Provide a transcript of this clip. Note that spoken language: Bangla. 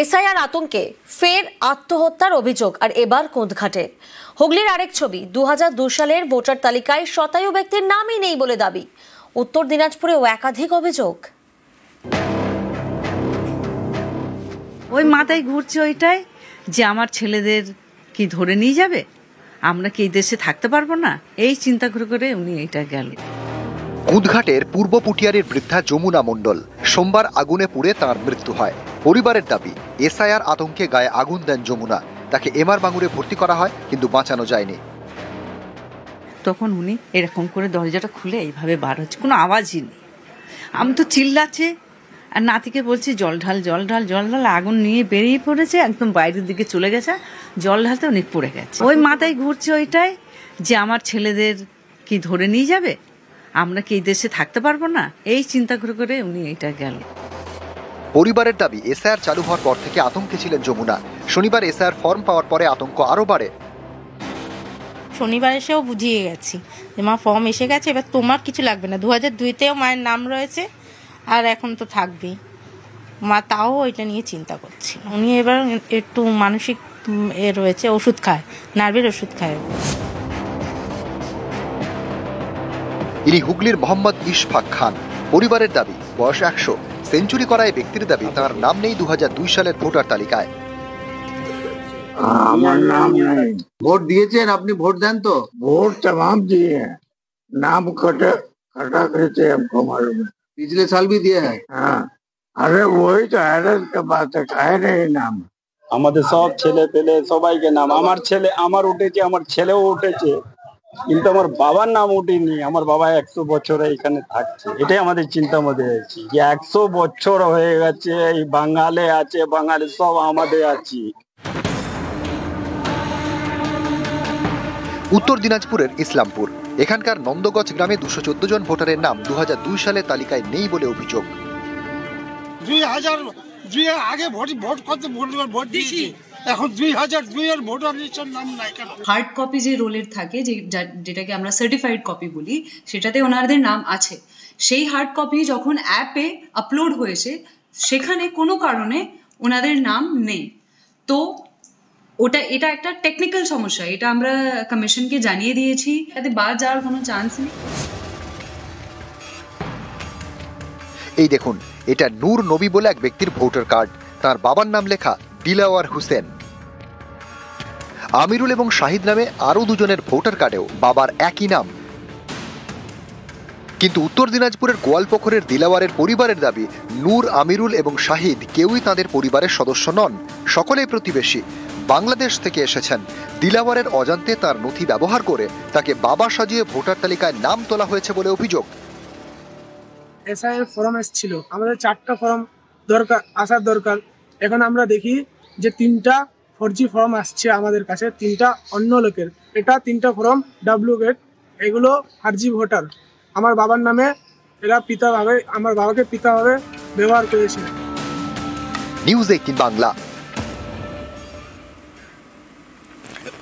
এসআইআর আতঙ্কে ফের আত্মহত্যার অভিযোগ, আর এবার কোঁদঘাটে। হুগলির আরেক ছবি, 2002 সালের ভোটার তালিকায় শতায়ু ব্যক্তির নামই নেই বলে দাবি। উত্তর দিনাজপুরেও একাধিক অভিযোগ। ওই মাথায় ঘুরছে ওইটাই যে আমার ছেলেদের কি ধরে নিয়ে যাবে, আমরা কি এই দেশে থাকতে পারবো না, এই চিন্তা করে করে উনি এইটা গেল। কোঁদঘাটের পূর্ব পুটিয়ারের বৃদ্ধা যমুনা মণ্ডল সোমবার আগুনে পুড়ে তাঁর মৃত্যু হয়। পরিবারের দাবি, এসআইআর আতঙ্কে গায়ে আগুন দেন যমুনা। তাকে এমআর বাঙুরে ভর্তি করা হয়, কিন্তু বাঁচানো যায়নি। তখন উনি এরকম করে দরজাটা খুলে এইভাবে বার হচ্ছে, কোনো আওয়াজই নেই। আমি তো চিল্লাচ্ছে, আর নাতিকে বলছি জল ঢাল জল ঢাল জল ঢাল। আগুন নিয়ে বেরিয়ে পড়েছে, একদম বাইরের দিকে চলে গেছে, জল ঢালতে উনি পড়ে গেছে। ওই মাথায় ঘুরছে ওইটাই যে আমার ছেলেদের কি ধরে নিয়ে যাবে, আমরা কি এই দেশে থাকতে পারবো না, এই চিন্তা করে করে উনি এইটা গেল। পরিবারের দাবি, এসআইআর চালু হওয়ার পর থেকে আতঙ্কে ছিলেন যমুনা। শনিবার এসআইআর ফর্ম পাওয়ার পরে আতঙ্ক আরো বাড়ে। শনিবার এসেও বুঝিয়ে গেছি যে মা ফর্ম এসে গেছে, এবার তোমার কিছু লাগবে না। 2002-তেও মায়ের নাম রয়েছে, আর এখন তো থাকবেই। মা তাও ওইটা নিয়ে চিন্তা করছে। উনি এবার একটু মানসিক রয়েছে, ওষুধ খায়, নার্ভের ওষুধ খায়। ইনি হুগলির মোহাম্মদ ইশফাক খান। পরিবারের দাবি, বয়স 100, সেঞ্চুরি করা এই ব্যক্তির দাবি তার নাম নেই 2002 সালের ভোটার তালিকায়। আমার নাম নেই। ভোট দিয়েছেন আপনি? ভোট দেন তো? ভोट तमाम दिए हैं, नाम कटा करते हमको मालूम है। पिछले साल भी दिया है। हाँ, अरे वही तो हैरत का बात है, काहे नहीं नाम। আমাদের সব ছেলে পেলে সবাইকে নাম, আমার ছেলে আমার উঠেছে, আমার ছেলেও উঠেছে, কিন্তু আমার বাবার নাম উঠেনি। আমার বাবা 100 বছর এখানে থাকছে, এটাই আমাদের চিন্তার মধ্যে আছে যে 100 বছর হয়ে গেছে এই বাঙালি আছে, বাঙালি সব আমাদের আছি। উত্তর দিনাজপুরের ইসলামপুর, এখানকার নন্দগঞ্জ গ্রামে 214 জন ভোটারের নাম 2002 সালের তালিকায় নেই বলে অভিযোগ। 2002 আগে ভোট করতে ভোট দিয়েছি, এখন 2002 এর ভোটার লিস্টের নাম নাই কেন? হার্ড কপি যে রোলের থাকে, যেটাকে আমরা সার্টিফাইড কপি বলি, সেটাতে ওনাদের নাম আছে। সেই হার্ড কপি যখন অ্যাপে আপলোড হয়েছে, সেখানে কোনো কারণে ওনাদের নাম নেই। তো এটা একটা টেকনিক্যাল সমস্যা, এটা আমরা কমিশনকে জানিয়ে দিয়েছি, এতে বাদ যাওয়ার কোনো চান্স নেই। এই দেখুন, এটা নূর নবী বলে এক ব্যক্তির ভোটার কার্ড। তার বাবার নাম লেখা দিলাওয়ার হোসেন। আমিরুল এবং শাহিদ নামে আরো দুজনের ভোটার কার্ডেও বাবার একই নাম। কিন্তু উত্তর দিনাজপুরের গোয়ালপুকুরের দিলাওয়ারের পরিবারের দাবি, নূর, আমিরুল এবং শাহিদ কেউই তাদের পরিবারের সদস্য নন, সকলেই প্রতিবেশী, বাংলাদেশ থেকে এসেছেন। দিলাওয়ারের অজান্তে তার নথি ব্যবহার করে তাকে বাবা সাজিয়ে ভোটার তালিকায় নাম তোলা হয়েছে বলে অভিযোগ। এসআইআর ফর্ম এসেছিল, আমাদের 4টা ফর্ম আসার দরকার। এখন আমরা দেখি যে 3টা 4G ফর্ম আসছে আমাদের কাছে, 3টা অন্য লোকের। এটা 3টা ফর্ম ডুপ্লিকেট, এগুলো ফার্জি ভোটার। আমার বাবার নামে এরা পিতা ভাবে, আমার বাবাকে পিতা ভাবে ব্যবহার করেছে। নিউজ 18 বাংলা।